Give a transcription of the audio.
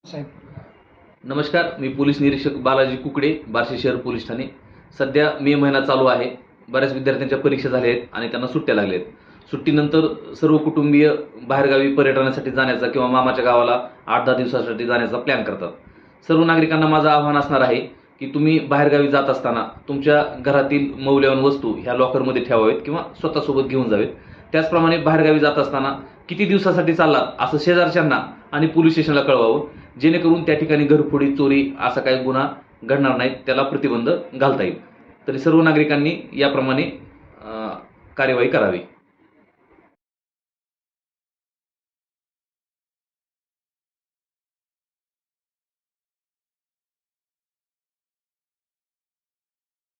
साहेब. नमस्कार, मी पोलीस निरीक्षक बालाजी कुकडे, बार्शी शहर पोलीस ठाणे. सध्या मे महिना चालू आहे. बऱ्याच विद्यार्थ्यांच्या परीक्षा झाल्या आहेत आणि त्यांना सुट्ट्या लागल्या आहेत. सुट्टीनंतर सर्व कुटुंबीय बाहेरगावी पर्यटनासाठी जाण्याचा किंवा मामाच्या गावाला 8-10 दिवसासाठी जाण्याचा प्लॅन करतात. सर्व नागरिकांना माझं आव्हान असणार आहे की तुम्ही बाहेरगावी जात असताना तुमच्या घरातील मौल्यवान वस्तू ह्या लॉकरमध्ये ठेवावेत किंवा स्वतःसोबत घेऊन जावेत. त्याचप्रमाणे बाहेरगावी जात असताना किती दिवसासाठी चाललात असं शेजारच्यांना आणि पोलीस स्टेशनला कळवावं, जेणेकरून त्या ठिकाणी घरफोडी, चोरी असा काही गुन्हा घडणार नाहीत, त्याला प्रतिबंध घालता येईल. तरी सर्व नागरिकांनी याप्रमाणे कार्यवाही करावी.